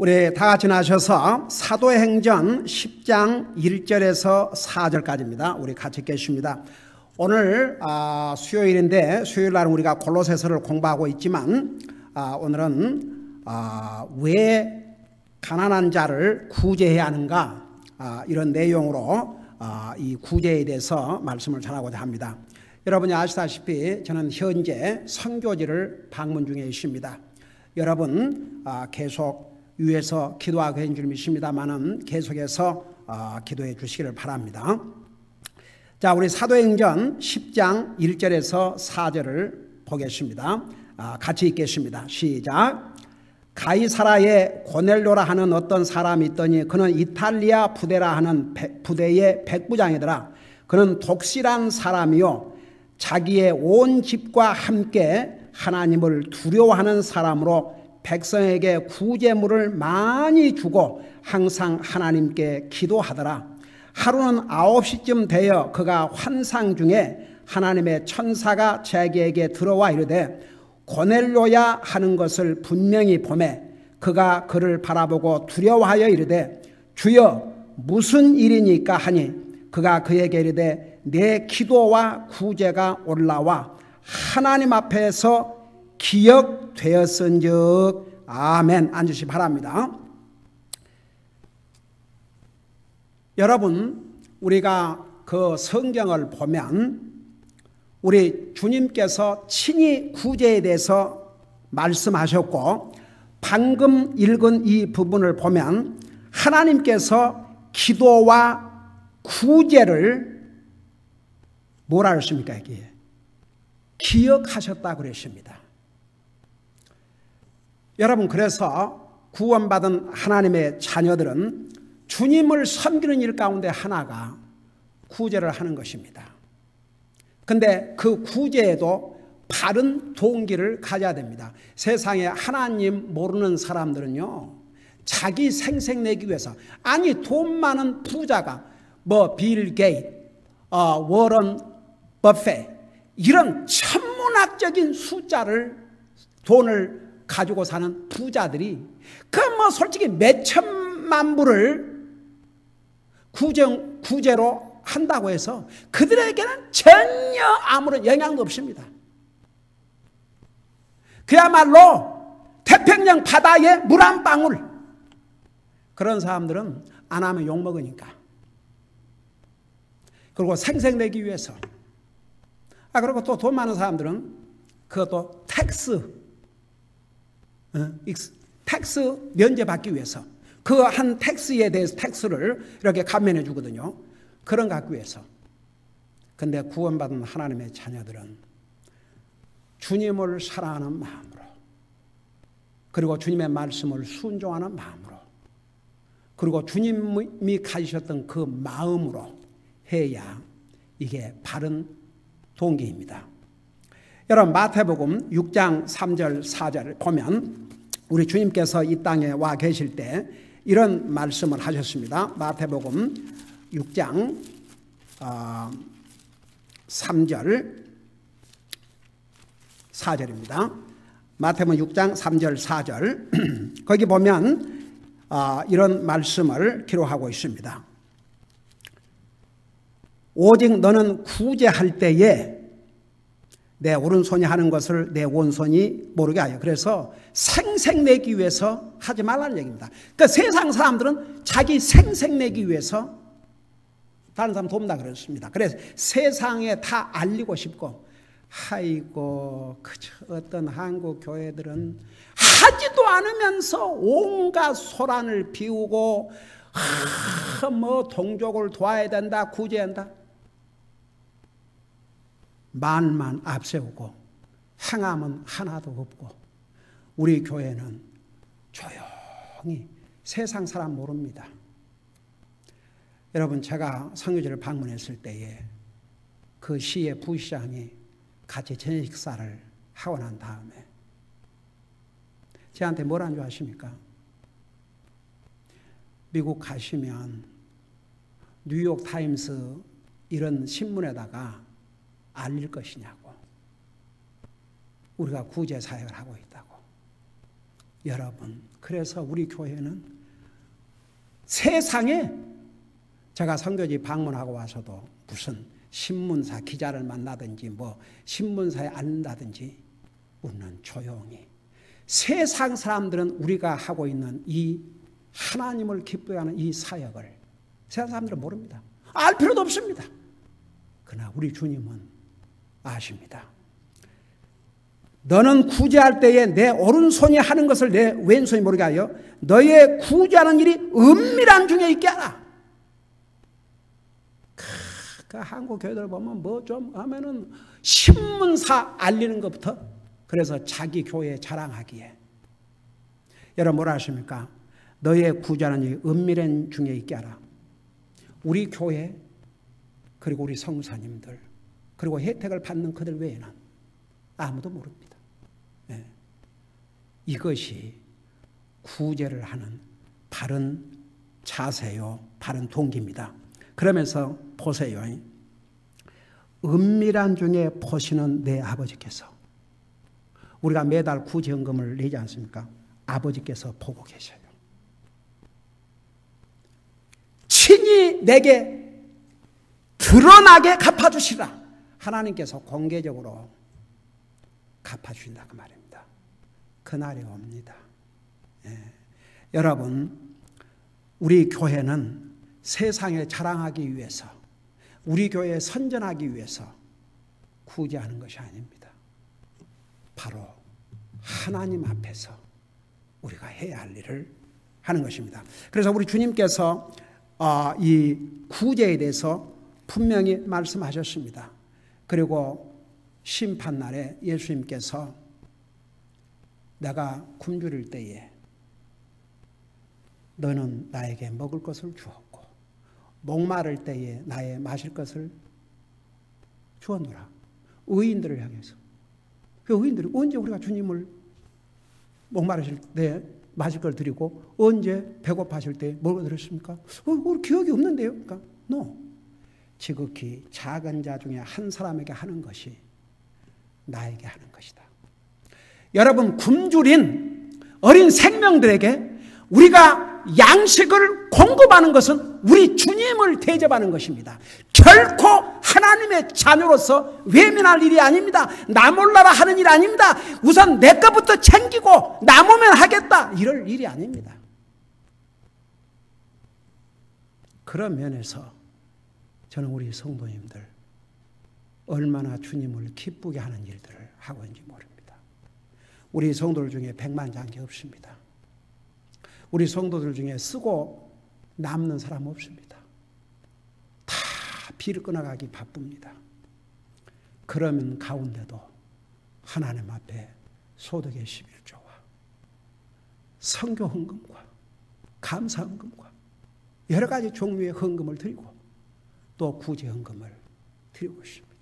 우리 다 같이 나셔서 사도행전 10장 1절에서 4절까지입니다. 우리 같이 읽겠습니다. 오늘 수요일인데 수요일 날은 우리가 골로새서를 공부하고 있지만 오늘은 왜 가난한 자를 구제해야 하는가 이런 내용으로 이 구제에 대해서 말씀을 전하고자 합니다. 여러분이 아시다시피 저는 현재 선교지를 방문 중에 있습니다. 여러분 계속 위에서 기도하고 있는 줄 믿습니다만은 계속해서 기도해 주시기를 바랍니다. 자, 우리 사도행전 10장 1절에서 4절을 보겠습니다. 같이 읽겠습니다. 시작. 가이사라에 고넬료라 하는 어떤 사람이 있더니 그는 이탈리아 부대라 하는 부대의 백부장이더라. 그는 독실한 사람이요 자기의 온 집과 함께 하나님을 두려워하는 사람으로 백성에게 구제물을 많이 주고 항상 하나님께 기도하더라. 하루는 9시쯤 되어 그가 환상 중에 하나님의 천사가 자기에게 들어와 이르되 고넬료야 하는 것을 분명히 보매 그가 그를 바라보고 두려워하여 이르되 주여 무슨 일이니까 하니 그가 그에게 이르되 내 기도와 구제가 올라와 하나님 앞에서 기억되었은즉 아멘. 앉으시 바랍니다. 여러분 우리가 그 성경을 보면 우리 주님께서 친히 구제에 대해서 말씀하셨고 방금 읽은 이 부분을 보면 하나님께서 기도와 구제를 뭐라 했습니까? 이게 기억하셨다 그랬습니다. 여러분 그래서 구원받은 하나님의 자녀들은 주님을 섬기는 일 가운데 하나가 구제를 하는 것입니다. 근데 그 구제에도 바른 동기를 가져야 됩니다. 세상에 하나님 모르는 사람들은요 자기 생색 내기 위해서 아니 돈 많은 부자가 뭐 빌 게이트, 워런 버핏 이런 천문학적인 숫자를 돈을 가지고 사는 부자들이 그 뭐 솔직히 몇 천만 불을 구제로 한다고 해서 그들에게는 전혀 아무런 영향도 없습니다. 그야말로 태평양 바다에 물 한 방울 그런 사람들은 안 하면 욕먹으니까 그리고 생색내기 위해서 그리고 또 돈 많은 사람들은 그것도 텍스 면제받기 위해서 그 한 텍스에 대해서 텍스를 이렇게 감면해 주거든요. 그런 거 갖기 위해서. 근데 구원받은 하나님의 자녀들은 주님을 사랑하는 마음으로 그리고 주님의 말씀을 순종하는 마음으로 그리고 주님이 가지셨던 그 마음으로 해야 이게 바른 동기입니다. 여러분 마태복음 6장 3절 4절을 보면 우리 주님께서 이 땅에 와 계실 때 이런 말씀을 하셨습니다. 마태복음 6장 3절 4절입니다. 마태복음 6장 3절 4절 거기 보면 이런 말씀을 기록하고 있습니다. 오직 너는 구제할 때에 내 오른손이 하는 것을 내 오른손이 모르게 하여 그래서 생색내기 위해서 하지 말라는 얘기입니다. 그러니까 세상 사람들은 자기 생색내기 위해서 다른 사람 돕는다 그랬습니다. 그래서 세상에 다 알리고 싶고 아이고 그저 어떤 한국 교회들은 하지도 않으면서 온갖 소란을 피우고 뭐 동족을 도와야 된다 구제한다 말만 앞세우고 행함은 하나도 없고 우리 교회는 조용히 세상 사람 모릅니다. 여러분 제가 선교지를 방문했을 때에 그 시의 부시장이 같이 저녁 식사를 하고 난 다음에 저한테 뭐라는 줄 아십니까? 미국 가시면 뉴욕 타임스 이런 신문에다가 알릴 것이냐고 우리가 구제 사역을 하고 있다고 여러분, 그래서 우리 교회는 세상에 제가 선교지 방문하고 와서도 무슨 신문사 기자를 만나든지 뭐 신문사에 앉는다든지 우리는 조용히 세상 사람들은 우리가 하고 있는 이 하나님을 기쁘게 하는 이 사역을 세상 사람들은 모릅니다. 알 필요도 없습니다. 그러나 우리 주님은 아십니다. 너는 구제할 때에 내 오른손이 하는 것을 내 왼손이 모르게 하여 너의 구제하는 일이 은밀한 중에 있게 하라. 그 한국 교회들 보면 뭐 좀 하면은 신문사 알리는 것부터 그래서 자기 교회 자랑하기에 여러분 뭐라 하십니까? 너의 구제하는 일이 은밀한 중에 있게 하라. 우리 교회 그리고 우리 성사님들 그리고 혜택을 받는 그들 외에는 아무도 모릅니다. 네. 이것이 구제를 하는 바른 자세요, 바른 동기입니다. 그러면서 보세요. 은밀한 중에 보시는 내 아버지께서 우리가 매달 구제헌금을 내지 않습니까? 아버지께서 보고 계셔요. 친히 내게 드러나게 갚아주시라. 하나님께서 공개적으로 갚아주신다 그 말입니다. 그날이 옵니다. 예. 여러분 우리 교회는 세상에 자랑하기 위해서 우리 교회에 선전하기 위해서 구제하는 것이 아닙니다. 바로 하나님 앞에서 우리가 해야 할 일을 하는 것입니다. 그래서 우리 주님께서 이 구제에 대해서 분명히 말씀하셨습니다. 그리고 심판날에 예수님께서 내가 굶주릴 때에 너는 나에게 먹을 것을 주었고 목마를 때에 나의 마실 것을 주었노라. 의인들을 향해서. 그 의인들이 언제 우리가 주님을 목마르실 때 마실 걸 드리고 언제 배고파실 때 뭘 드렸습니까? 우리 기억이 없는데요. 그러니까 no. 지극히 작은 자 중에 한 사람에게 하는 것이 나에게 하는 것이다. 여러분 굶주린 어린 생명들에게 우리가 양식을 공급하는 것은 우리 주님을 대접하는 것입니다. 결코 하나님의 자녀로서 외면할 일이 아닙니다. 나 몰라라 하는 일 아닙니다. 우선 내 것부터 챙기고 남으면 하겠다 이럴 일이 아닙니다. 그런 면에서 저는 우리 성도님들 얼마나 주님을 기쁘게 하는 일들을 하고 있는지 모릅니다. 우리 성도들 중에 백만장자 없습니다. 우리 성도들 중에 쓰고 남는 사람 없습니다. 다 비를 끊어가기 바쁩니다. 그러면 가운데도 하나님 앞에 소득의 11조와 선교 헌금과 감사 헌금과 여러 가지 종류의 헌금을 드리고 또 구제 헌금을 드리고 있습니다.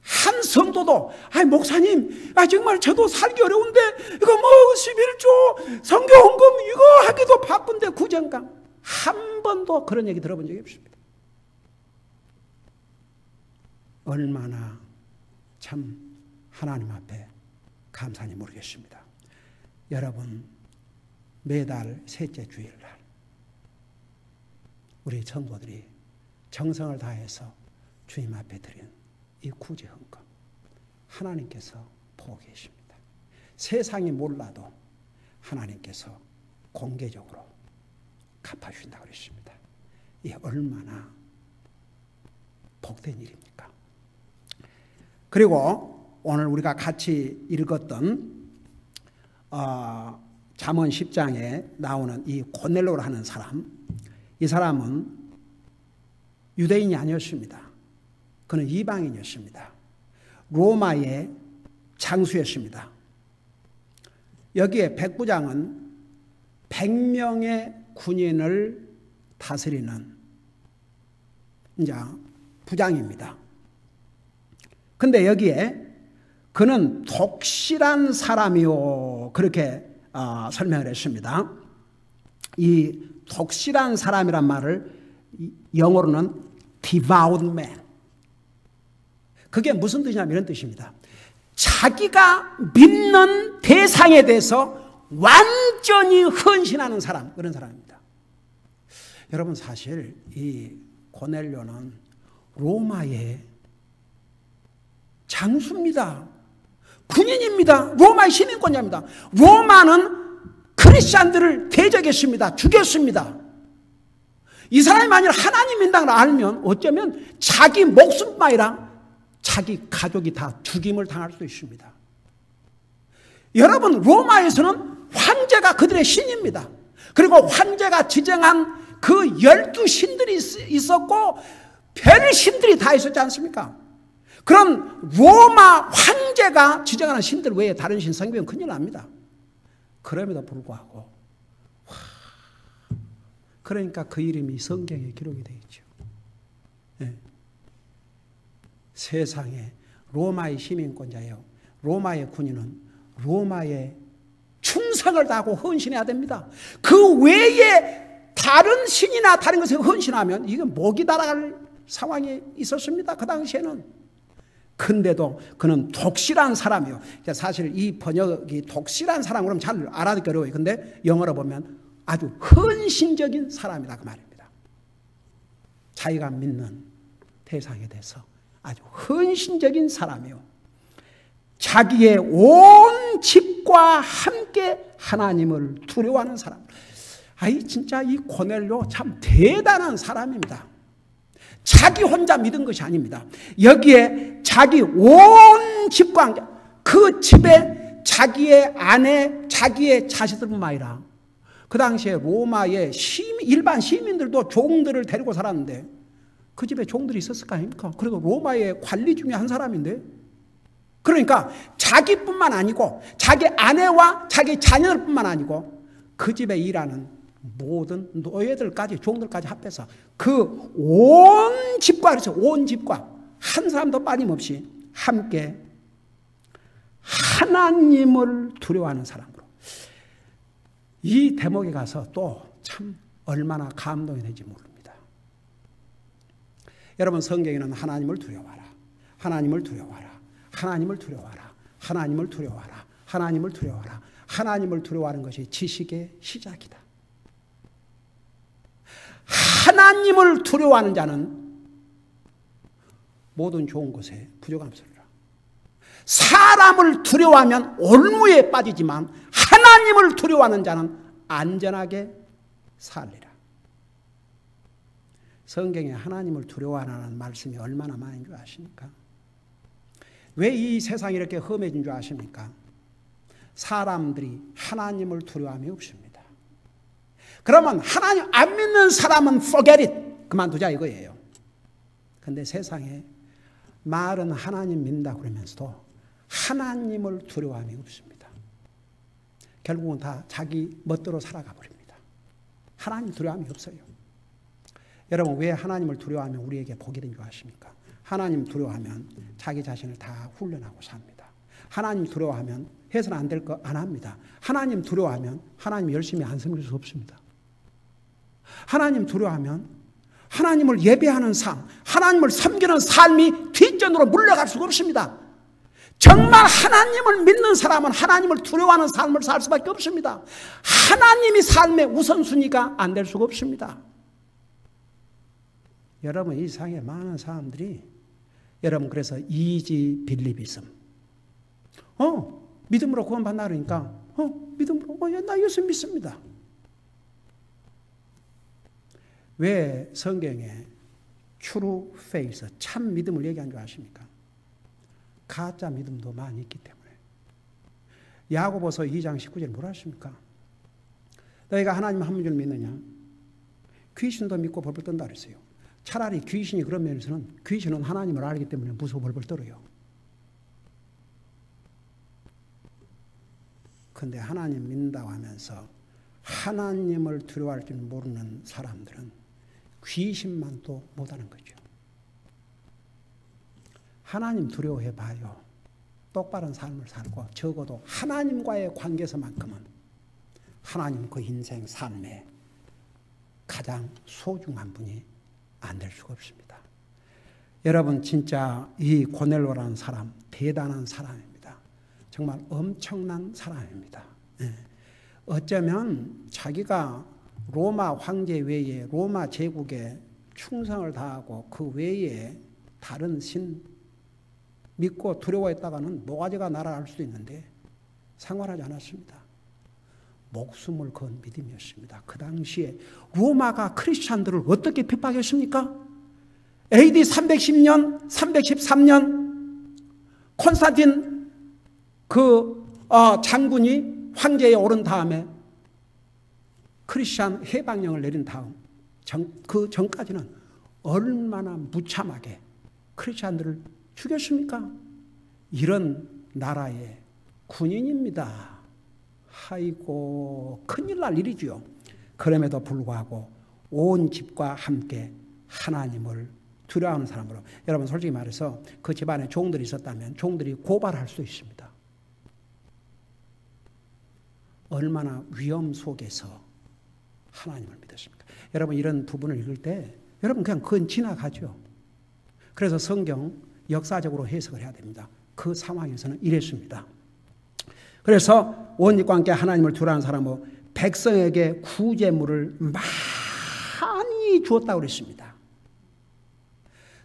한 성도도 목사님 정말 저도 살기 어려운데 이거 뭐 11조 선교 헌금 이거 하기도 바쁜데 구제헌금 한 번도 그런 얘기 들어본 적이 없습니다. 얼마나 참 하나님 앞에 감사한지 모르겠습니다. 여러분 매달 셋째 주일날 우리 성도들이 정성을 다해서 주님 앞에 드린 이 구제 헌금 하나님께서 보고 계십니다. 세상이 몰라도 하나님께서 공개적으로 갚아주신다고 그랬습니다. 이게 얼마나 복된 일입니까? 그리고 오늘 우리가 같이 읽었던 잠언 10장에 나오는 이 고넬로를 하는 사람, 이 사람은 유대인이 아니었습니다. 그는 이방인이었습니다. 로마의 장수였습니다. 여기에 백부장은 100명의 군인을 다스리는 부장입니다. 근데 여기에 그는 독실한 사람이요 그렇게 설명을 했습니다. 이 독실한 사람이란 말을 영어로는 devout man. 그게 무슨 뜻이냐면 이런 뜻입니다. 자기가 믿는 대상에 대해서 완전히 헌신하는 사람, 그런 사람입니다. 여러분, 사실 이 고넬료는 로마의 장수입니다. 군인입니다. 로마의 시민권자입니다. 로마는 크리스찬들을 대적했습니다. 죽였습니다. 이 사람이 만약 하나님 민당을 알면 어쩌면 자기 목숨뿐만 아니라 자기 가족이 다 죽임을 당할 수 있습니다. 여러분, 로마에서는 황제가 그들의 신입니다. 그리고 황제가 지정한 그 12신들이 있었고 별 신들이 다 있었지 않습니까? 그런 로마 황제가 지정하는 신들 외에 다른 신 섬기면 큰일 납니다. 그럼에도 불구하고 그러니까 그 이름이 성경에 기록이 되어 있죠. 네. 세상에 로마의 시민권자예요. 로마의 군인은 로마의 충성을 다하고 헌신해야 됩니다. 그 외에 다른 신이나 다른 것에 헌신하면 이건 목이 날아갈 상황이 있었습니다. 그 당시에는. 근데도 그는 독실한 사람이요. 사실 이 번역이 독실한 사람 그러면 잘 알아듣기 어려워요. 근데 영어로 보면 아주 헌신적인 사람이다 그 말입니다. 자기가 믿는 대상에 대해서 아주 헌신적인 사람이요. 자기의 온 집과 함께 하나님을 두려워하는 사람. 진짜 이 고넬료 참 대단한 사람입니다. 자기 혼자 믿은 것이 아닙니다. 여기에 자기 온 집과 그 집에 자기의 아내, 자기의 자식들뿐만 아니라 그 당시에 로마의 일반 시민들도 종들을 데리고 살았는데 그 집에 종들이 있었을 거 아닙니까? 그래도 로마의 관리 중에 한 사람인데 그러니까 자기뿐만 아니고 자기 아내와 자기 자녀들뿐만 아니고 그 집에 일하는 모든 노예들까지 종들까지 합해서 그 온 집과 그래서 온 집과 한 사람도 빠짐없이 함께 하나님을 두려워하는 사람으로 이 대목에 가서 또 참 얼마나 감동이 되는지 모릅니다. 여러분, 성경에는 하나님을 두려워하라, 하나님을 두려워하라, 하나님을 두려워하라, 하나님을 두려워하라, 하나님을 두려워하라. 하나님을 두려워하는 것이 지식의 시작이다. 하나님을 두려워하는 자는 모든 좋은 것에 부족함스러라. 사람을 두려워하면 올무에 빠지지만 하나님을 두려워하는 자는 안전하게 살리라. 성경에 하나님을 두려워하라는 말씀이 얼마나 많은 줄 아십니까? 왜 이 세상이 이렇게 험해진 줄 아십니까? 사람들이 하나님을 두려워함이 없습니다. 그러면 하나님 안 믿는 사람은 forget it, 그만두자 이거예요. 그런데 세상에 말은 하나님 믿는다 그러면서도 하나님을 두려워함이 없습니다. 결국은 다 자기 멋대로 살아가 버립니다. 하나님 두려워함이 없어요. 여러분, 왜 하나님을 두려워하면 우리에게 복이 된 줄 아십니까? 하나님 두려워하면 자기 자신을 다 훈련하고 삽니다. 하나님 두려워하면 해서는 안 될 거 안 합니다. 하나님 두려워하면 하나님 열심히 안 섬길 수 없습니다. 하나님 두려워하면 하나님을 예배하는 삶, 하나님을 섬기는 삶이 뒷전으로 물러갈 수가 없습니다. 정말 하나님을 믿는 사람은 하나님을 두려워하는 삶을 살 수밖에 없습니다. 하나님이 삶의 우선순위가 안 될 수가 없습니다. 여러분, 이 세상에 많은 사람들이 여러분 그래서 이지 빌리비즘, 믿음으로 구원받나 그러니까 믿음으로 나 예수 믿습니다. 왜 성경에 true faith, 참 믿음을 얘기한 줄 아십니까? 가짜 믿음도 많이 있기 때문에. 야고보서 2장 19절 뭐라 하십니까? 너희가 하나님 한 분을 믿느냐? 귀신도 믿고 벌벌 떤다 그랬어요. 차라리 귀신이 그런 면에서는 귀신은 하나님을 알기 때문에 무서워 벌벌 떨어요. 그런데 하나님 믿는다고 하면서 하나님을 두려워할 줄 모르는 사람들은 귀신만도 못하는 거죠. 하나님 두려워해 봐요. 똑바른 삶을 살고 적어도 하나님과의 관계에서만큼은 하나님 그 인생 삶에 가장 소중한 분이 안 될 수가 없습니다. 여러분, 진짜 이 고넬로라는 사람 대단한 사람입니다. 정말 엄청난 사람입니다. 어쩌면 자기가 로마 황제 외에 로마 제국에 충성을 다하고 그 외에 다른 신 믿고 두려워했다가는 모가지가 날아갈 수도 있는데 상관하지 않았습니다. 목숨을 건 믿음이었습니다. 그 당시에 로마가 크리스찬들을 어떻게 핍박했습니까? AD 310년, 313년 콘스탄틴 장군이 황제에 오른 다음에 크리스찬 해방령을 내린 다음 그 전까지는 얼마나 무참하게 크리스찬들을 죽였습니까? 이런 나라의 군인입니다. 아이고 큰일 날 일이지요. 그럼에도 불구하고 온 집과 함께 하나님을 두려워하는 사람으로, 여러분 솔직히 말해서 그 집안에 종들이 있었다면 종들이 고발할 수 있습니다. 얼마나 위험 속에서 하나님을 믿었습니까? 여러분 이런 부분을 읽을 때 여러분 그냥 그건 지나가죠. 그래서 성경 역사적으로 해석을 해야 됩니다. 그 상황에서는 이랬습니다. 그래서 온 집과 함께 하나님을 두려워하는 사람은 백성에게 구제물을 많이 주었다고 그랬습니다.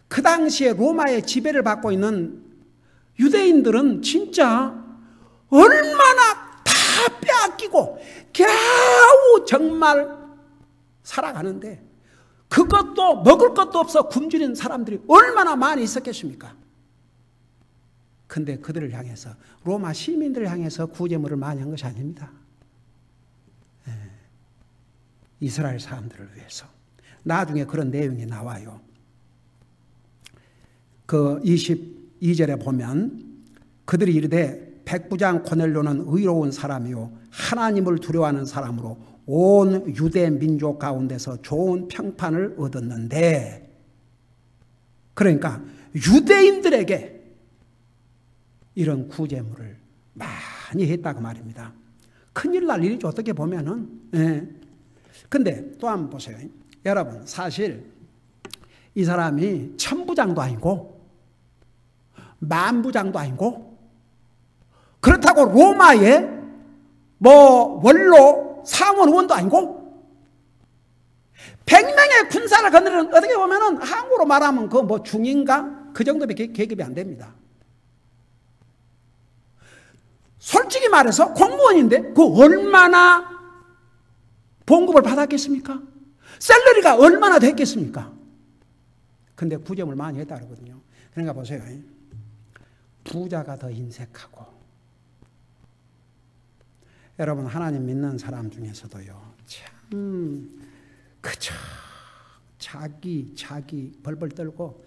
그 당시에 로마의 지배를 받고 있는 유대인들은 진짜 얼마나 다 빼앗기고 겨우 정말 살아가는데 그것도 먹을 것도 없어 굶주린 사람들이 얼마나 많이 있었겠습니까? 근데 그들을 향해서 로마 시민들을 향해서 구제물을 많이 한 것이 아닙니다. 이스라엘 사람들을 위해서. 나중에 그런 내용이 나와요. 그 22절에 보면 그들이 이르되 백부장 고넬료는 의로운 사람이요 하나님을 두려워하는 사람으로 온 유대 민족 가운데서 좋은 평판을 얻었는데, 그러니까 유대인들에게 이런 구제물을 많이 했다고 말입니다. 큰일 날 일이죠. 어떻게 보면은. 근데 또 한번 보세요. 여러분 사실 이 사람이 천부장도 아니고 만부장도 아니고 그렇다고 로마의 원로 상원 의원도 아니고 100명의 군사를 거느리는, 어떻게 보면은 한국으로 말하면 그 중인가 그 정도밖에 계급이 안 됩니다. 솔직히 말해서 공무원인데 그 얼마나 봉급을 받았겠습니까? 샐러리가 얼마나 됐겠습니까? 근데 구제물 많이 했다 그러거든요. 그러니까 보세요. 부자가 더 인색하고, 여러분 하나님 믿는 사람 중에서도요 참 그저 자기 벌벌 떨고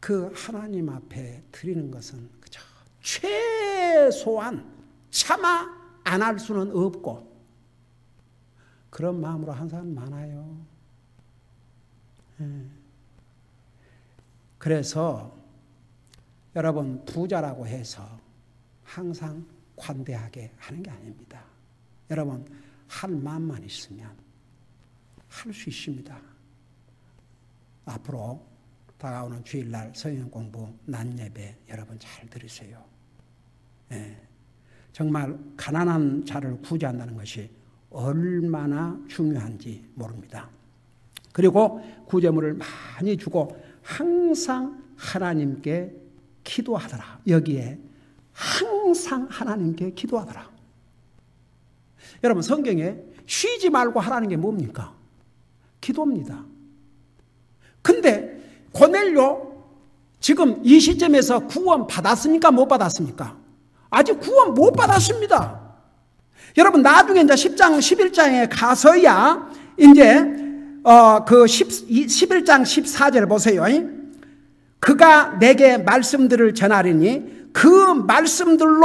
그 하나님 앞에 드리는 것은 그저 최소한 차마 안 할 수는 없고 그런 마음으로 한 사람 많아요. 그래서 여러분 부자라고 해서 항상 관대하게 하는 게 아닙니다. 여러분 할 마음만 있으면 할 수 있습니다. 앞으로 다가오는 주일날 성경 공부 낮 예배 여러분 잘 들으세요. 정말 가난한 자를 구제한다는 것이 얼마나 중요한지 모릅니다. 그리고 구제물을 많이 주고 항상 하나님께 기도하더라. 여기에 항상 하나님께 기도하더라. 여러분 성경에 쉬지 말고 하라는 게 뭡니까? 기도입니다. 근데 고넬료 지금 이 시점에서 구원 받았습니까? 못 받았습니까? 아직 구원 못 받았습니다. 여러분 나중에 이제 10장 11장에 가서야 이제 그 11장 14절 보세요. 그가 내게 말씀들을 전하리니 그 말씀들로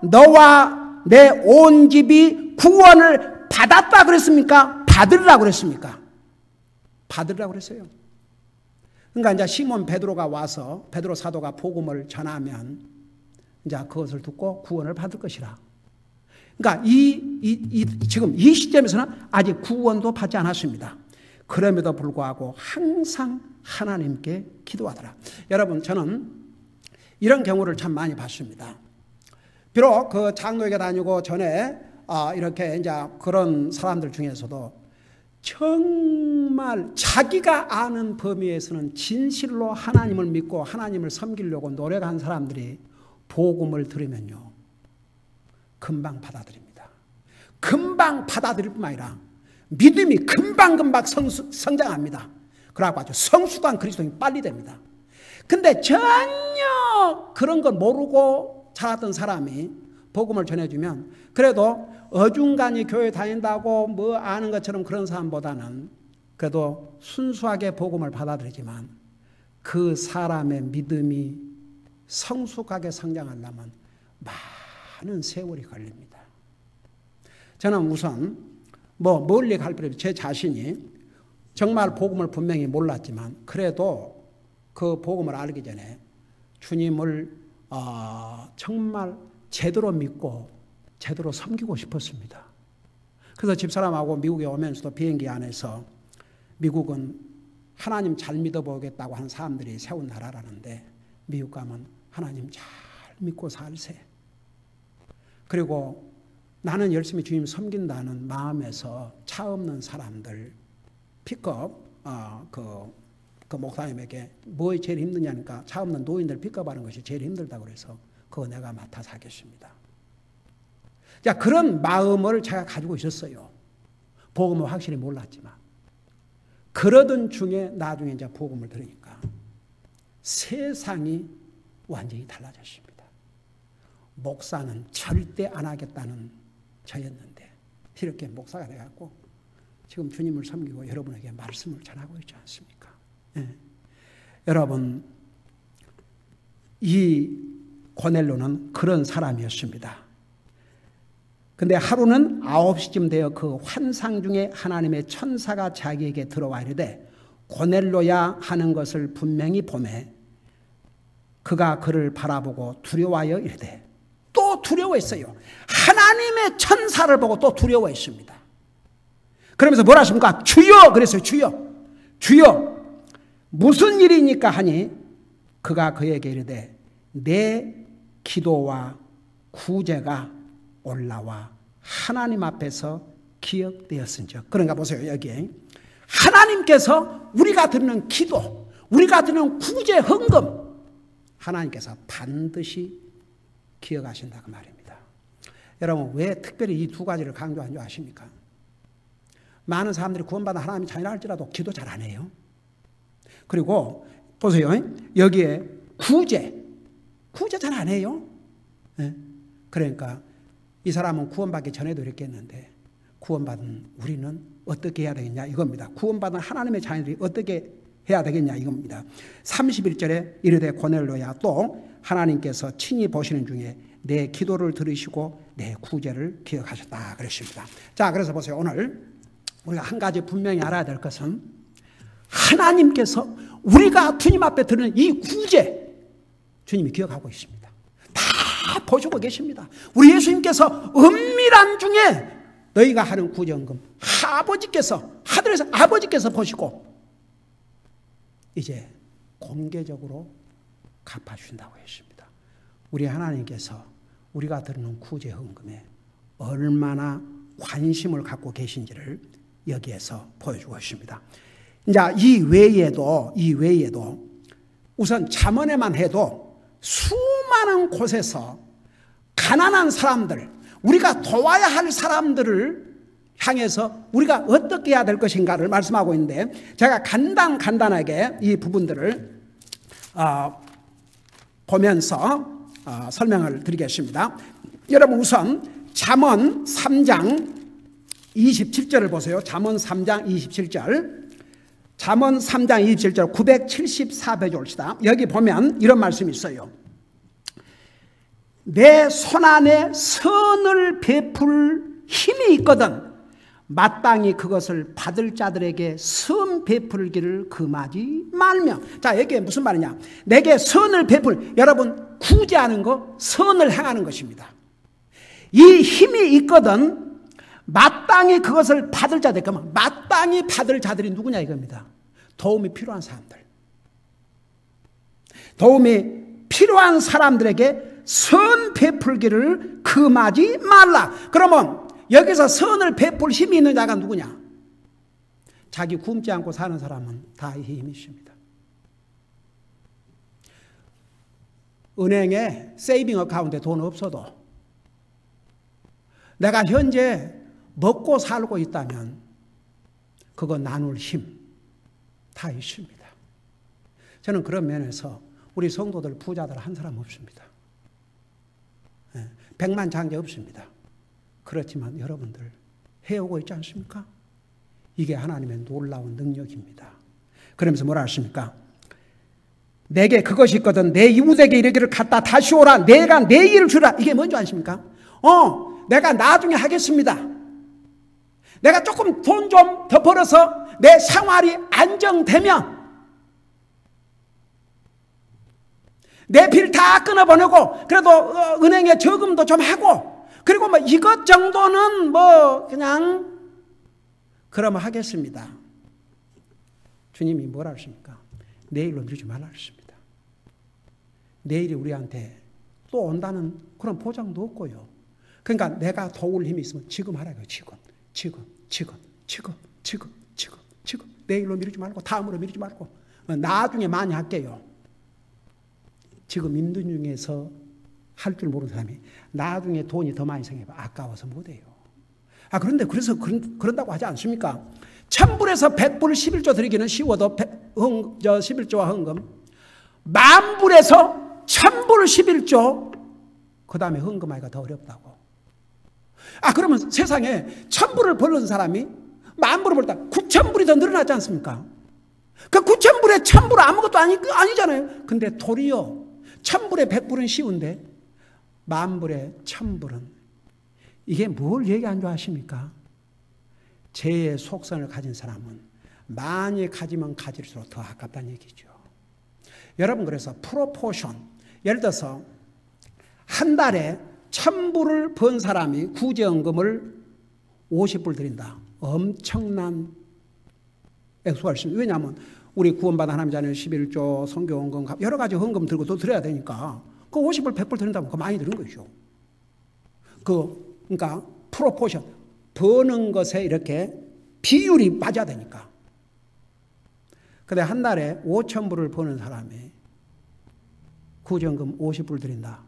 너와 내 온 집이 구원을 받았다 그랬습니까? 받으리라고 그랬습니까? 받으리라고 그랬어요. 그러니까 이제 시몬 베드로가 와서 베드로 사도가 복음을 전하면 이제 그것을 듣고 구원을 받을 것이라. 그러니까 지금 이 시점에서는 아직 구원도 받지 않았습니다. 그럼에도 불구하고 항상 하나님께 기도하더라. 여러분 저는 이런 경우를 참 많이 봤습니다. 비록 그 장로에게 다니고 전에 이렇게 이제 그런 사람들 중에서도 정말 자기가 아는 범위에서는 진실로 하나님을 믿고 하나님을 섬기려고 노력한 사람들이 복음을 들으면요, 금방 받아들입니다. 금방 받아들일 뿐만 아니라 믿음이 금방금방 성장합니다. 그래갖고 아주 성숙한 그리스도인이 빨리 됩니다. 근데 전혀 그런 걸 모르고 자랐던 사람이 복음을 전해주면 그래도 어중간히 교회 다닌다고 뭐 아는 것처럼 그런 사람보다는 그래도 순수하게 복음을 받아들이지만 그 사람의 믿음이 성숙하게 성장하려면 많은 세월이 걸립니다. 저는 우선 멀리 갈 필요 없이 제 자신이 정말 복음을 분명히 몰랐지만 그래도 그 복음을 알기 전에 주님을 정말 제대로 믿고 제대로 섬기고 싶었습니다. 그래서 집사람하고 미국에 오면서도 비행기 안에서 미국은 하나님 잘 믿어보겠다고 하는 사람들이 세운 나라라는데 미국 가면 하나님 잘 믿고 살세. 그리고 나는 열심히 주님 섬긴다는 마음에서 차 없는 사람들 픽업 그 목사님에게 뭐 제일 힘드냐니까 차 없는 노인들 픽업하는 것이 제일 힘들다고 그래서 그거 내가 맡아서 하겠습니다. 자, 그런 마음을 제가 가지고 있었어요. 복음을 확실히 몰랐지만. 그러던 중에 나중에 이제 복음을 들으니까 세상이 완전히 달라졌습니다. 목사는 절대 안 하겠다는 저였는데 이렇게 목사가 돼갖고 지금 주님을 섬기고 여러분에게 말씀을 전하고 있지 않습니까? 네. 여러분, 이 고넬료는 그런 사람이었습니다. 근데 하루는 9시쯤 되어 그 환상 중에 하나님의 천사가 자기에게 들어와 이르되 고넬료야 하는 것을 분명히 보매 그가 그를 바라보고 두려워하여 이르되 또 두려워했어요. 하나님의 천사를 보고 또 두려워했습니다. 그러면서 뭐라 하십니까? 주여! 그랬어요. 주여! 주여! 무슨 일이니까 하니 그가 그에게 이르되 내 기도와 구제가 올라와 하나님 앞에서 기억되었은즉. 그런가 보세요. 여기 하나님께서 우리가 드리는 기도, 우리가 드리는 구제 헌금 하나님께서 반드시 기억하신다 그 말입니다. 여러분, 왜 특별히 이 두 가지를 강조한 줄 아십니까? 많은 사람들이 구원받아 하나님이 자녀라 할지라도 기도 잘 안 해요. 그리고 보세요. 여기에 구제 잘 안 해요. 네? 그러니까 이 사람은 구원받기 전에도 이렇게 했는데 구원받은 우리는 어떻게 해야 되겠냐 이겁니다. 구원받은 하나님의 자녀들이 어떻게 해야 되겠냐 이겁니다. 31절에 이르되 고넬료야 또 하나님께서 친히 보시는 중에 내 기도를 들으시고 내 구제를 기억하셨다 그랬습니다. 자, 그래서 보세요. 오늘 우리가 한 가지 분명히 알아야 될 것은 하나님께서 우리가 주님 앞에 드리는 이 구제 주님이 기억하고 있습니다. 다 보시고 계십니다. 우리 예수님께서 은밀한 중에 너희가 하는 구제헌금 아버지께서 하늘에서 아버지께서 보시고 이제 공개적으로 갚아주신다고 했습니다. 우리 하나님께서 우리가 드리는 구제헌금에 얼마나 관심을 갖고 계신지를 여기에서 보여주고 있습니다. 이제 이 외에도 우선 잠언에만 해도 수많은 곳에서 가난한 사람들, 우리가 도와야 할 사람들을 향해서 우리가 어떻게 해야 될 것인가를 말씀하고 있는데 제가 간단하게 이 부분들을 보면서 설명을 드리겠습니다. 여러분 우선 잠언 3장 27절을 보세요. 잠언 3장 27절. 잠언 3장 27절 974페이지 옵시다. 여기 보면 이런 말씀이 있어요. 내 손안에 선을 베풀 힘이 있거든 마땅히 그것을 받을 자들에게 선 베풀기를 금하지 말며. 자, 여기에 무슨 말이냐? 내게 선을 여러분 구제하는 거, 선을 행하는 것입니다. 이 힘이 있거든 마땅히 그것을 받을 자들, 그러면 마땅히 받을 자들이 누구냐 이겁니다. 도움이 필요한 사람들. 도움이 필요한 사람들에게 선 베풀기를 금하지 말라. 그러면 여기서 선을 베풀 힘이 있는 자가 누구냐? 자기 굶지 않고 사는 사람은 다 이 힘이 있습니다. 은행에 세이빙 어카운트에 돈 없어도 내가 현재 먹고 살고 있다면 그거 나눌 힘 다 있습니다. 저는 그런 면에서 우리 성도들 부자들 한 사람 없습니다. 백만장자 없습니다. 그렇지만 여러분들 해오고 있지 않습니까? 이게 하나님의 놀라운 능력입니다. 그러면서 뭐라 하십니까? 내게 그것이 있거든 내 이웃에게 이르기를 갖다 다시 오라 내가 내 일을 주라. 이게 뭔지 아십니까? 내가 나중에 하겠습니다. 내가 조금 돈 좀 더 벌어서 내 생활이 안정되면 내 빌 다 끊어보내고 그래도 은행에 저금도 좀 하고 그리고 뭐 이것 정도는 뭐 그냥 그러면 하겠습니다. 주님이 뭐라 하십니까? 내일로 미루지 말라 하십니다. 내일이 우리한테 또 온다는 그런 보장도 없고요. 그러니까 내가 도울 힘이 있으면 지금 하라고요. 지금. 내일로 미루지 말고 다음으로 미루지 말고 나중에 많이 할게요. 지금 힘든 중에서 할 줄 모르는 사람이 나중에 돈이 더 많이 생기면 아까워서 못해요. 그런데 그래서 그런다고 하지 않습니까? 천불에서 백불 11조 드리기는 쉬워도 11조와 헌금, 만불에서 천불 11조 그 다음에 헌금하기가 더 어렵다고. 그러면 세상에 천불을 벌는 사람이 만불을 벌다 9천불이 더 늘어나지 않습니까? 그 9천불에 천불은 아무것도 아니잖아요. 근데 도리어 천불에 백불은 쉬운데 만불에 천불은 이게 뭘 얘기한 줄 아십니까? 죄의 속성을 가진 사람은 많이 가지면 가질수록 더 아깝다는 얘기죠. 여러분 그래서 프로포션 예를 들어서 한 달에 1,000불을 번 사람이 구제연금을 50불 드린다. 엄청난 액수가 있습니다. 왜냐하면 우리 구원받은 하나님 자녀 11조 선교헌금 여러 가지 헌금 들고 또 드려야 되니까 그 50불 100불 드린다면 그 많이 드는 거죠. 그러니까 프로포션 버는 것에 이렇게 비율이 맞아야 되니까. 근데 한 달에 5,000불을 버는 사람이 구제연금 50불 드린다.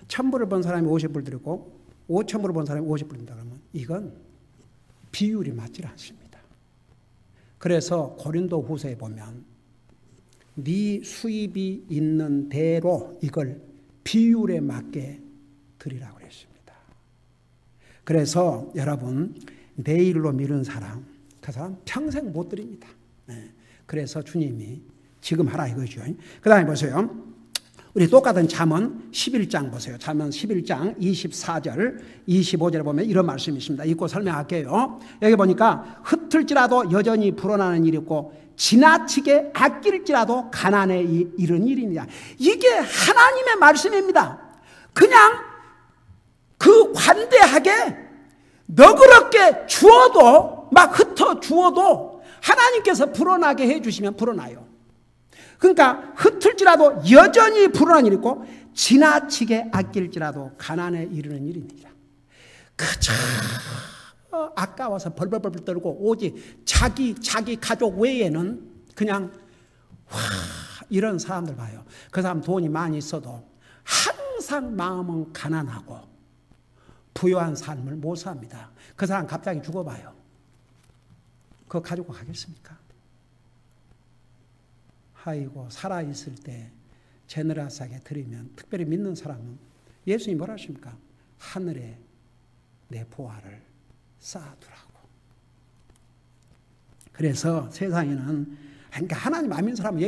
1,000불을 번 사람이 50불 드리고 5,000불을 번 사람이 50불 드린다 그러면 이건 비율이 맞지 않습니다. 그래서 고린도 후서에 보면 네 수입이 있는 대로 이걸 비율에 맞게 드리라고 그랬습니다. 그래서 여러분 내일로 미룬 사람 그 사람 평생 못 드립니다. 그래서 주님이 지금 하라 이거죠. 그 다음에 보세요. 우리 똑같은 잠언 11장 보세요. 잠언 11장 24절 25절에 보면 이런 말씀이 있습니다. 읽고 설명할게요. 여기 보니까 흩을지라도 여전히 불어나는 일이 있고 지나치게 아낄지라도 가난에 이른 일이니라. 이게 하나님의 말씀입니다. 그냥 그 관대하게 너그럽게 주어도 막 흩어 주어도 하나님께서 불어나게 해주시면 불어나요. 그러니까 흩을지라도 여전히 불어난 일이 있고 지나치게 아낄지라도 가난에 이르는 일입니다. 그저 아까워서 벌벌벌 떨고 오직 자기 가족 외에는 그냥 이런 사람들 봐요. 그 사람 돈이 많이 있어도 항상 마음은 가난하고 부유한 삶을 못 삽니다. 그 사람 갑자기 죽어봐요. 그거 가지고 가겠습니까? 아이고 살아있을 때 제너러스하게 드리면 특별히 믿는 사람은 예수님이 뭐라 하십니까? 하늘에 내 보화를 쌓아두라고. 그래서 세상에는 그러니까 하나님 안 믿는 사람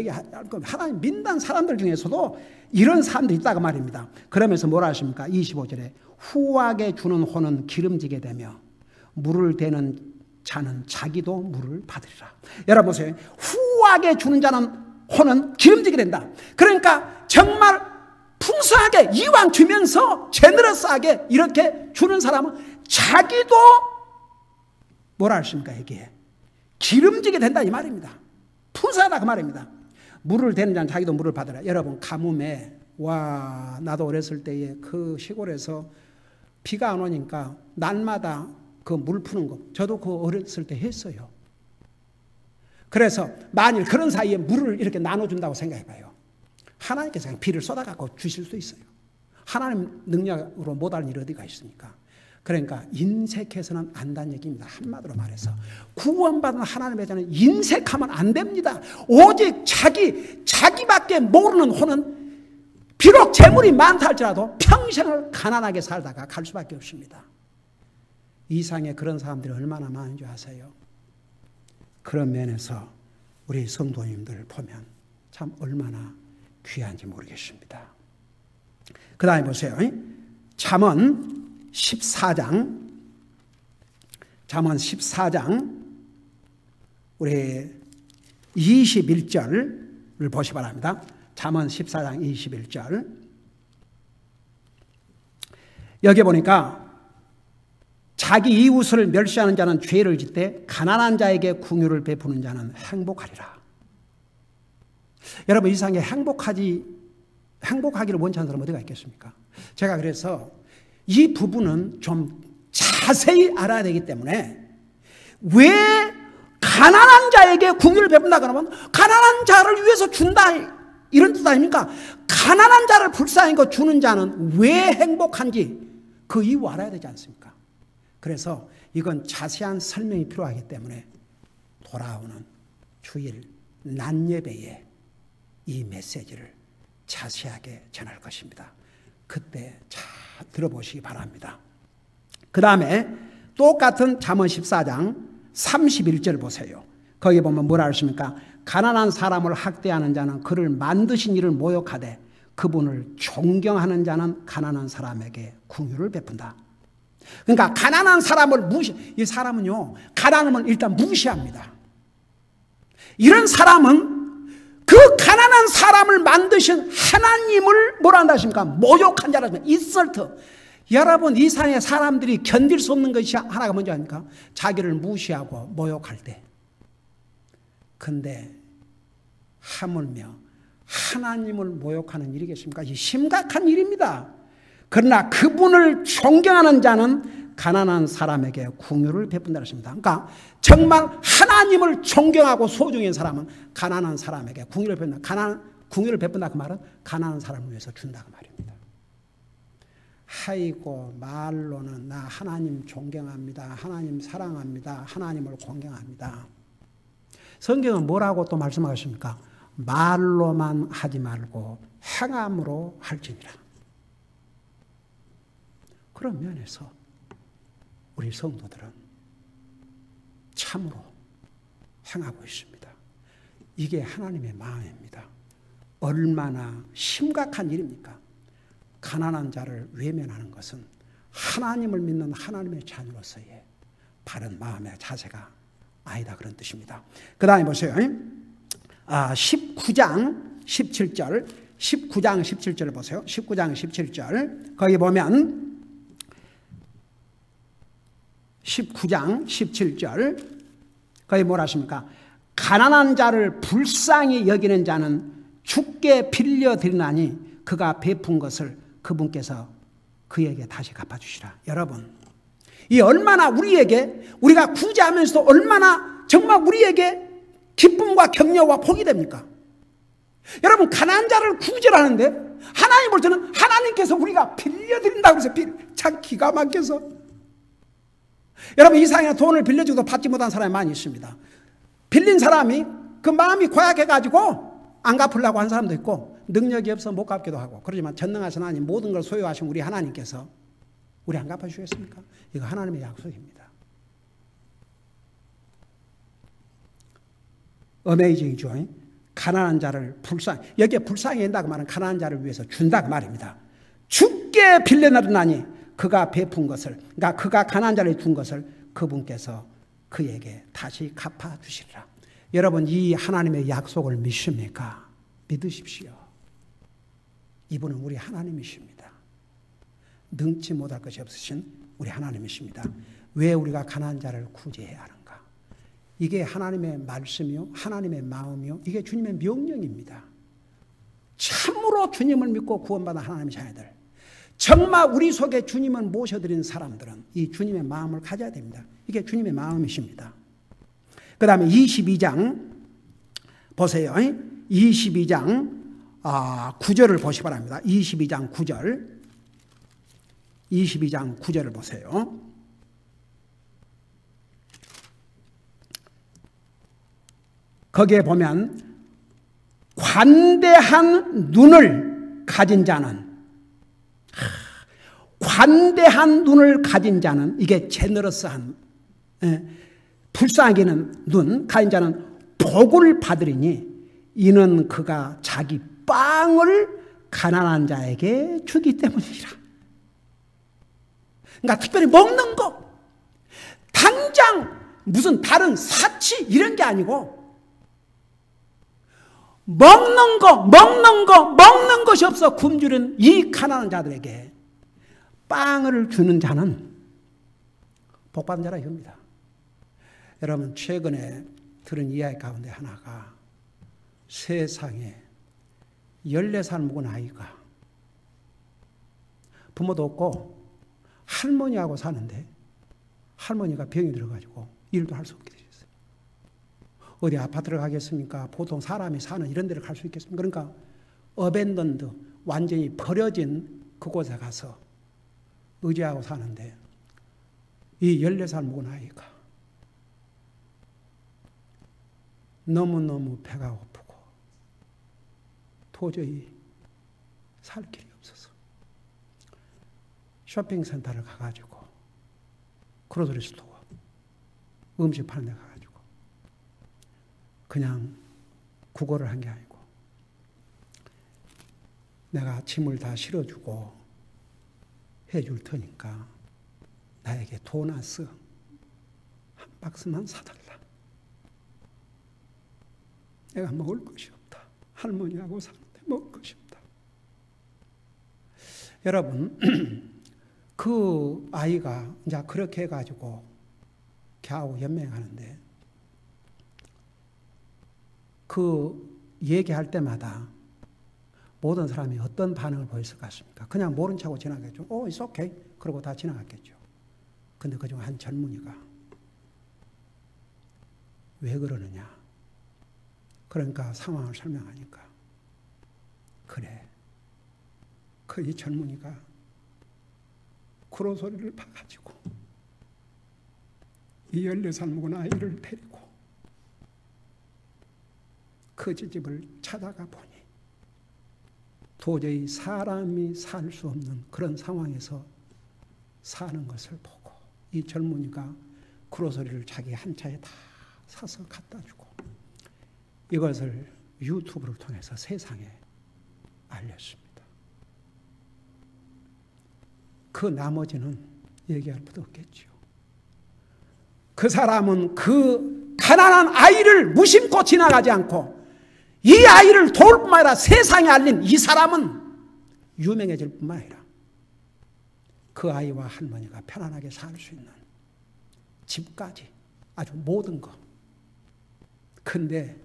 하나님 믿는 사람들 중에서도 이런 사람들이 있다고 말입니다. 그러면서 뭐라 하십니까? 25절에 후하게 주는 호는 기름지게 되며 물을 대는 자는 자기도 물을 받으리라. 여러분 보세요. 후하게 주는 자는 호는 기름지게 된다. 그러니까 정말 풍성하게 이왕 주면서 제너러스하게 이렇게 주는 사람은 자기도 뭐라 하십니까? 여기에 기름지게 된다 이 말입니다. 풍성하다 그 말입니다. 물을 대는 자는 자기도 물을 받으라. 여러분 가뭄에 나도 어렸을 때에 그 시골에서 비가 안 오니까 날마다 그 물 푸는 거 저도 그 어렸을 때 했어요. 그래서 만일 그런 사이에 물을 이렇게 나눠준다고 생각해봐요. 하나님께서 그냥 비를 쏟아갖고 주실 수 있어요. 하나님 능력으로 못할 일이 어디가 있습니까? 그러니까 인색해서는 안 된다는 얘기입니다. 한마디로 말해서 구원받은 하나님의 자는 인색하면 안 됩니다. 오직 자기밖에 모르는 혼은 비록 재물이 많다 할지라도 평생을 가난하게 살다가 갈 수밖에 없습니다. 이 세상에 그런 사람들이 얼마나 많은 줄 아세요? 그런 면에서 우리 성도님들 보면 참 얼마나 귀한지 모르겠습니다. 그 다음에 보세요. 잠언 14장 우리 21절을 보시 바랍니다. 잠언 14장 21절. 여기 보니까 자기 이웃을 멸시하는 자는 죄를 짓되 가난한 자에게 긍휼을 베푸는 자는 행복하리라. 여러분 이 세상에 행복하기를 원치 않는 사람 어디가 있겠습니까? 제가 그래서 이 부분은 좀 자세히 알아야 되기 때문에 왜 가난한 자에게 긍휼을 베푼다 그러면 가난한 자를 위해서 준다 이런 뜻 아닙니까? 가난한 자를 불쌍히 주는 자는 왜 행복한지 그 이유 알아야 되지 않습니까? 그래서 이건 자세한 설명이 필요하기 때문에 돌아오는 주일 낮예배에 이 메시지를 자세하게 전할 것입니다. 그때 잘 들어보시기 바랍니다. 그 다음에 똑같은 잠언 14장 31절 보세요. 거기 보면 뭐라 하십니까? 가난한 사람을 학대하는 자는 그를 만드신 이를 모욕하되 그분을 존경하는 자는 가난한 사람에게 긍휼을 베푼다. 그러니까 가난한 사람을 이 사람은요 가난함을 일단 무시합니다. 이런 사람은 그 가난한 사람을 만드신 하나님을 뭐라 한다 하십니까? 모욕한 자라면 인설트. 여러분 이 세상에 사람들이 견딜 수 없는 것이 하나가 뭔지 아닙니까? 자기를 무시하고 모욕할 때. 근데 하물며 하나님을 모욕하는 일이겠습니까? 이 심각한 일입니다. 그러나 그분을 존경하는 자는 가난한 사람에게 긍휼을 베푼다 했습니다. 그러니까 정말 하나님을 존경하고 소중히 여기는 사람은 가난한 사람에게 긍휼을 베푼다. 긍휼을 베푼다 그 말은 가난한 사람을 위해서 준다 그 말입니다. 아이고 말로는 나 하나님 존경합니다. 하나님 사랑합니다. 하나님을 공경합니다. 성경은 뭐라고 또 말씀하십니까? 말로만 하지 말고 행함으로 할지니라. 그런 면에서 우리 성도들은 참으로 행하고 있습니다. 이게 하나님의 마음입니다. 얼마나 심각한 일입니까? 가난한 자를 외면하는 것은 하나님을 믿는 하나님의 자녀로서의 바른 마음의 자세가 아니다 그런 뜻입니다. 그 다음에 보세요. 19장 17절 19장 17절을 보세요. 19장 17절 거기 보면 19장 17절 거기 뭐라 하십니까? 가난한 자를 불쌍히 여기는 자는 주께 빌려드리나니 그가 베푼 것을 그분께서 그에게 다시 갚아주시라. 여러분 이 얼마나 우리가 구제하면서도 얼마나 정말 우리에게 기쁨과 격려와 복이 됩니까? 여러분 가난한 자를 구제를 하는데 하나님 볼 때는 하나님께서 우리가 빌려드린다고 해서 참 기가 막혀서 여러분 이 세상에 돈을 빌려주고도 받지 못한 사람이 많이 있습니다. 빌린 사람이 그 마음이 고약해가지고 안 갚으려고 한 사람도 있고 능력이 없어 못 갚기도 하고 그러지만 전능하신 하나님 모든 걸 소유하신 우리 하나님께서 우리 안 갚아주겠습니까? 이거 하나님의 약속입니다. 어메이징이죠. 가난한 자를 여기에 불쌍히 한다고 말은 가난한 자를 위해서 준다고 말입니다. 주께 빌려나르나니 그가 베푼 것을 그러니까 그가 가난한 자를 준 것을 그분께서 그에게 다시 갚아주시리라. 여러분 이 하나님의 약속을 믿습니까? 믿으십시오. 이분은 우리 하나님이십니다. 능치 못할 것이 없으신 우리 하나님이십니다. 왜 우리가 가난한 자를 구제해야 하는가? 이게 하나님의 말씀이요 하나님의 마음이요 이게 주님의 명령입니다. 참으로 주님을 믿고 구원받은 하나님의 자녀들 정말 우리 속에 주님을 모셔드린 사람들은 이 주님의 마음을 가져야 됩니다. 이게 주님의 마음이십니다. 그 다음에 22장 보세요. 22장 9절을 보시기 바랍니다. 22장 9절. 22장 9절을 보세요. 거기에 보면 관대한 눈을 가진 자는 이게 제너러스한 불쌍하게 하는 눈 가진 자는 복을 받으리니 이는 그가 자기 빵을 가난한 자에게 주기 때문이라. 그러니까 특별히 먹는 거, 당장 무슨 다른 사치 이런 게 아니고 먹는 것이 없어 굶주린 이 가난한 자들에게 빵을 주는 자는 복받은 자라 이겁니다. 여러분, 최근에 들은 이야기 가운데 하나가 세상에 14살 먹은 아이가 부모도 없고 할머니하고 사는데 할머니가 병이 들어가지고 일도 할 수 없게 되셨어요. 어디 아파트를 가겠습니까? 보통 사람이 사는 이런 데를 갈 수 있겠습니까? 그러니까 어벤던드, 완전히 버려진 그곳에 가서 의지하고 사는데 이 14살 먹은 아이가 너무너무 배가 고프고 도저히 살 길이 없어서 쇼핑센터를 가가지고 그로서리 스토어 음식 파는 데 가가지고 그냥 구걸을 한 게 아니고 내가 짐을 다 실어주고 해줄 테니까 나에게 도나스 한 박스만 사달라. 내가 먹을 것이 없다. 할머니하고 사는데 먹을 것이 없다. 여러분, 그 아이가 이제 그렇게 해가지고 걔하고 연맹하는데 그 얘기할 때마다 모든 사람이 어떤 반응을 보였을 것 같습니까? 그냥 모른 척하고 지나갔죠. it's okay. 그러고 다 지나갔겠죠. 근데 그중 한 젊은이가 왜 그러느냐? 그러니까 상황을 설명하니까 그래. 그 이 젊은이가 그로소리를 봐가지고 이 14살 먹은 아이를 데리고 그 집을 찾아가 보니 도저히 사람이 살 수 없는 그런 상황에서 사는 것을 보고 이 젊은이가 그로소리를 자기 한 차에 다 사서 갖다 주고 이것을 유튜브를 통해서 세상에 알렸습니다. 그 나머지는 얘기할 것도 없겠죠. 그 사람은 그 가난한 아이를 무심코 지나가지 않고 이 아이를 도울 뿐만 아니라 세상에 알린 이 사람은 유명해질 뿐만 아니라 그 아이와 할머니가 편안하게 살 수 있는 집까지 아주 모든 것. 근데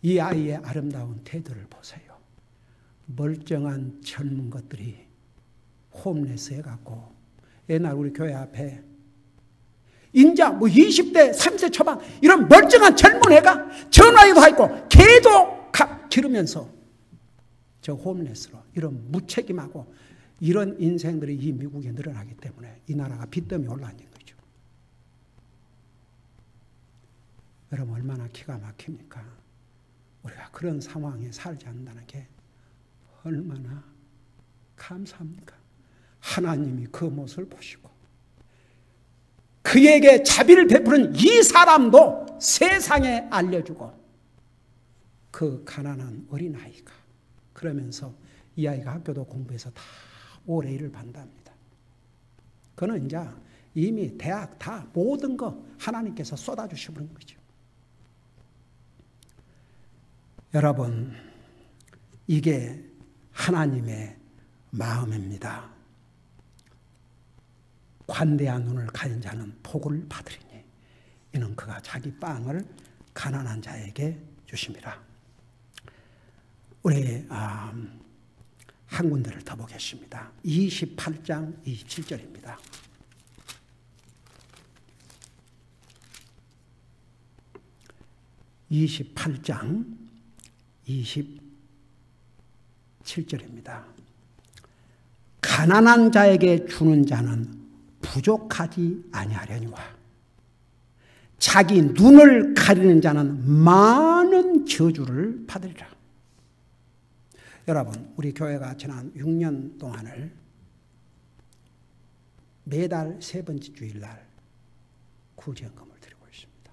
이 아이의 아름다운 태도를 보세요. 멀쩡한 젊은 것들이 홈레스 해갖고 옛날 우리 교회 앞에 인자 20대 30대 초반 이런 멀쩡한 젊은 애가 전화기도 하고 개도 기르면서 저 홈레스로 이런 무책임하고 이런 인생들이 이 미국에 늘어나기 때문에 이 나라가 빚더미 올라앉은 거죠. 여러분 얼마나 기가 막힙니까? 우리가 그런 상황에 살지 않는다는 게 얼마나 감사합니까? 하나님이 그 모습을 보시고 그에게 자비를 베푸는 이 사람도 세상에 알려주고 그 가난한 어린아이가 그러면서 이 아이가 학교도 공부해서 다 올해 일을 반답니다. 그는 이제 이미 대학 다 모든 거 하나님께서 쏟아주시는 거죠. 여러분 이게 하나님의 마음입니다. 관대한 눈을 가진 자는 복을 받으리니 이는 그가 자기 빵을 가난한 자에게 주심이라. 우리 한 군데를 더 보겠습니다. 28장 27절입니다. (28장 27절입니다) 가난한 자에게 주는 자는 부족하지 아니하려니와 자기 눈을 가리는 자는 많은 저주를 받으리라. 여러분, 우리 교회가 지난 6년 동안을 매달 세 번째 주일날 구제헌금을 드리고 있습니다.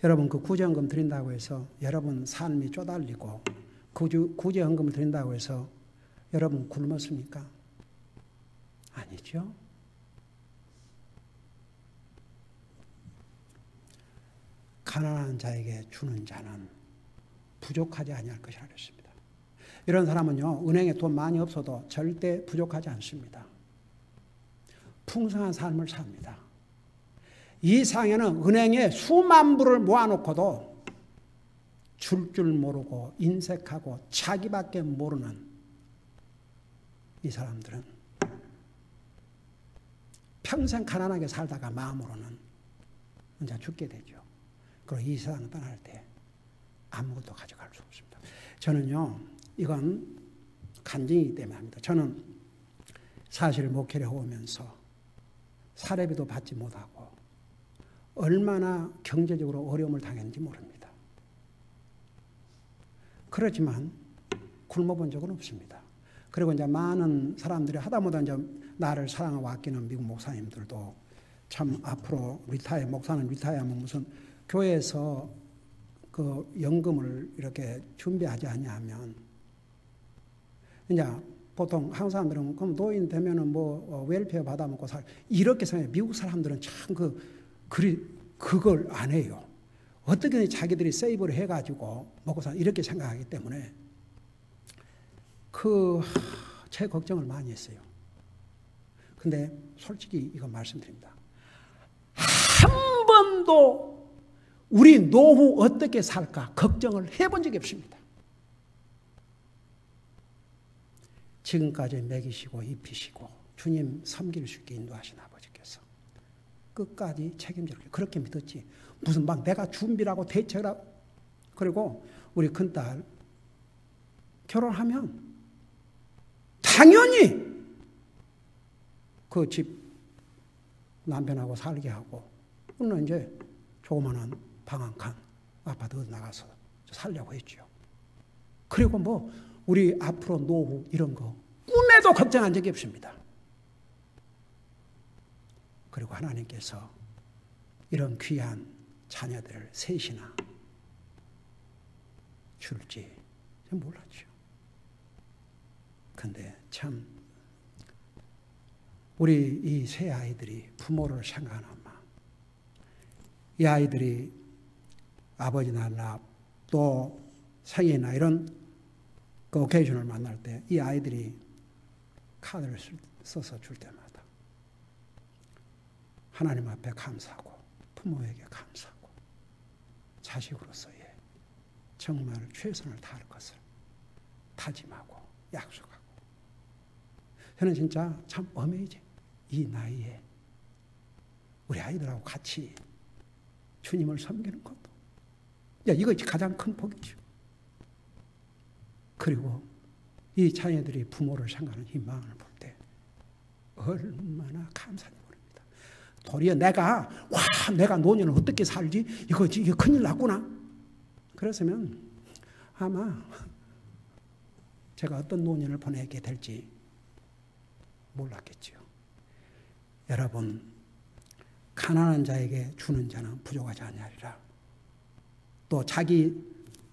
여러분, 그 구제헌금 드린다고 해서 여러분 삶이 쪼달리고 구제헌금을 드린다고 해서 여러분 굶었습니까? 아니죠. 가난한 자에게 주는 자는 부족하지 아니할 것이라 그랬습니다. 이런 사람은요, 은행에 돈 많이 없어도 절대 부족하지 않습니다. 풍성한 삶을 삽니다. 이 세상에는 은행에 수만 불을 모아놓고도 줄 모르고 인색하고 자기밖에 모르는 이 사람들은 평생 가난하게 살다가 마음으로는 혼자 죽게 되죠. 그리고 이 세상을 떠날 때 아무것도 가져갈 수 없습니다. 저는요, 이건 간증이기 때문에 합니다. 저는 사실 목회를 해오면서 사례비도 받지 못하고 얼마나 경제적으로 어려움을 당했는지 모릅니다. 그렇지만 굶어본 적은 없습니다. 그리고 이제 많은 사람들이 하다못해 이제 나를 사랑하고 아끼는 미국 목사님들도 참 앞으로 목사는 리타이어하면 무슨 교회에서 그 연금을 이렇게 준비하지 않냐면 이제 보통 한국 사람들은 그럼 노인 되면은 뭐 웰페어 받아먹고 살 이렇게 생각해요. 미국 사람들은 참 그걸 안 해요. 어떻게든 자기들이 세이브를 해가지고 먹고 살 이렇게 생각하기 때문에 제 걱정을 많이 했어요. 근데 솔직히 이거 말씀드립니다. 한 번도 우리 노후 어떻게 살까 걱정을 해본 적이 없습니다. 지금까지 먹이시고 입히시고 주님 섬길 수 있게 인도하신 아버지께서 끝까지 책임질 거예요. 그렇게 믿었지. 무슨 막 내가 준비라고 대책을 하고. 그리고 우리 큰딸 결혼하면 당연히 그 집 남편하고 살게 하고 오늘 이제 조그마한 방 한 칸 아파트 나가서 살려고 했죠. 그리고 뭐 우리 앞으로 노후 이런 거 꿈에도 걱정한 적이 없습니다. 그리고 하나님께서 이런 귀한 자녀들을 셋이나 줄지 몰랐죠. 근데 참 우리 이 세 아이들이 부모를 생각하나마 이 아이들이 아버지 날나 또 생일이나 이런 그 오케이션을 만날 때 이 아이들이 카드를 써서 줄 때마다 하나님 앞에 감사하고 부모에게 감사하고 자식으로서의 정말 최선을 다할 것을 다짐하고 약속하고 저는 진짜 참 어메이징 이 나이에 우리 아이들하고 같이 주님을 섬기는 것도 이거 가장 큰 복이죠. 그리고 이 자녀들이 부모를 생각하는 이 마음을 볼 때 얼마나 감사한지 모릅니다. 도리어 내가 노년을 어떻게 살지? 이거 큰일 났구나. 그랬으면 아마 제가 어떤 노년을 보내게 될지 몰랐겠지요. 여러분, 가난한 자에게 주는 자는 부족하지 아니하리라. 또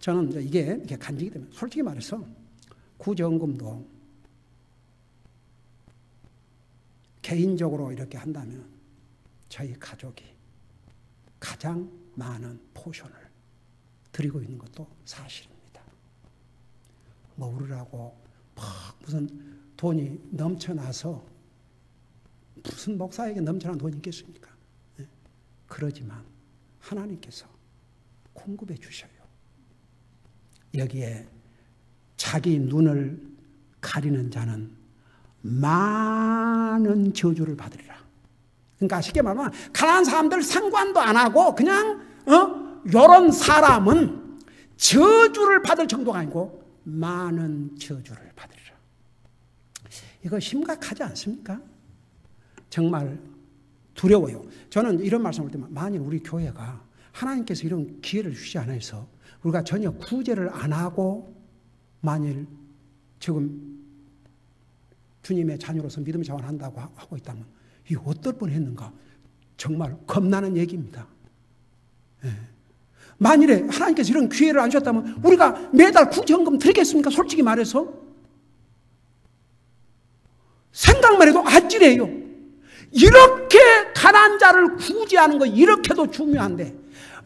저는 이게 이렇게 간직이 되면 솔직히 말해서 구제헌금도 개인적으로 이렇게 한다면 저희 가족이 가장 많은 포션을 드리고 있는 것도 사실입니다. 먹으라고 무슨 돈이 넘쳐나서 무슨 목사에게 넘쳐난 돈이 있겠습니까? 그러지만 하나님께서 공급해 주셔요. 여기에 자기 눈을 가리는 자는 많은 저주를 받으리라. 그러니까 쉽게 말하면 가난한 사람들 상관도 안 하고 그냥 이런 사람은 저주를 받을 정도가 아니고 많은 저주를 받으리라. 이거 심각하지 않습니까? 정말 두려워요. 저는 이런 말씀을 할 때만 만일 우리 교회가 하나님께서 이런 기회를 주지 않아서 우리가 전혀 구제를 안 하고 만일 지금 주님의 자녀로서 믿음 생활한다고 하고 있다면 이 어떨 뻔했는가 정말 겁나는 얘기입니다. 예. 만일에 하나님께서 이런 기회를 안 주셨다면 우리가 매달 구제헌금 드리겠습니까? 솔직히 말해서 생각만 해도 아찔해요. 이렇게 가난한 자를 구제하는 거 이렇게도 중요한데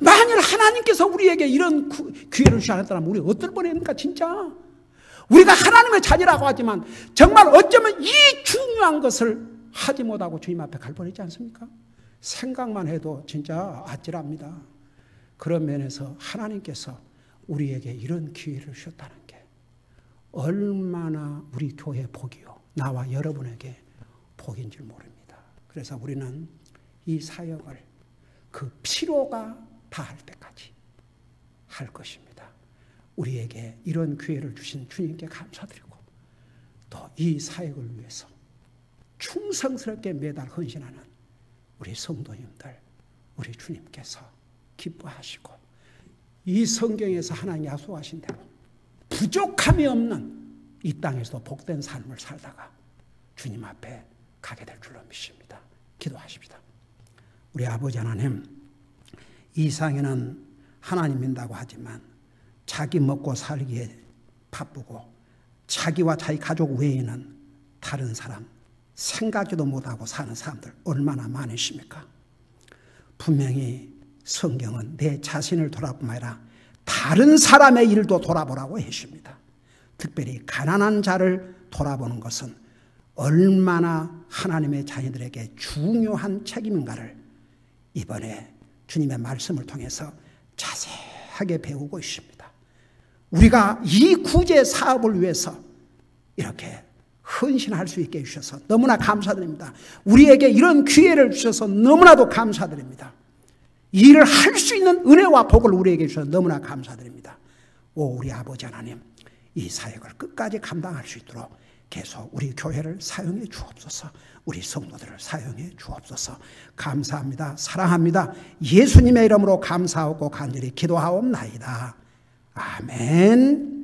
만일 하나님께서 우리에게 이런 기회를 주지 않았다면 우리 어떨 뻔했는가 진짜. 우리가 하나님의 자녀라고 하지만 정말 어쩌면 이 중요한 것을 하지 못하고 주님 앞에 갈 뻔했지 않습니까? 생각만 해도 진짜 아찔합니다. 그런 면에서 하나님께서 우리에게 이런 기회를 주셨다는 게 얼마나 우리 교회 복이요. 나와 여러분에게 복인 줄 모릅니다. 그래서 우리는 이 사역을 그 피로가 다할 때까지 할 것입니다. 우리에게 이런 기회를 주신 주님께 감사드리고 또 이 사역을 위해서 충성스럽게 매달 헌신하는 우리 성도님들, 우리 주님께서 기뻐하시고 이 성경에서 하나님 약속하신 대로 부족함이 없는 이 땅에서도 복된 삶을 살다가 주님 앞에 가게 될 줄로 믿습니다. 기도하십시다. 우리 아버지 하나님, 이 세상에는 하나님 믿는다고 하지만 자기 먹고 살기에 바쁘고 자기와 자기 가족 외에는 다른 사람 생각지도 못하고 사는 사람들 얼마나 많으십니까? 분명히 성경은 내 자신을 돌아보면 아니라 다른 사람의 일도 돌아보라고 했습니다. 특별히 가난한 자를 돌아보는 것은 얼마나 하나님의 자녀들에게 중요한 책임인가를 이번에 주님의 말씀을 통해서 자세하게 배우고 있습니다. 우리가 이 구제 사업을 위해서 이렇게 헌신할 수 있게 해주셔서 너무나 감사드립니다. 우리에게 이런 기회를 주셔서 너무나도 감사드립니다. 이 일을 할 수 있는 은혜와 복을 우리에게 주셔서 너무나 감사드립니다. 오 우리 아버지 하나님, 이 사역을 끝까지 감당할 수 있도록 계속 우리 교회를 사용해 주옵소서. 우리 성도들을 사용해 주옵소서. 감사합니다. 사랑합니다. 예수님의 이름으로 감사하고 간절히 기도하옵나이다. 아멘.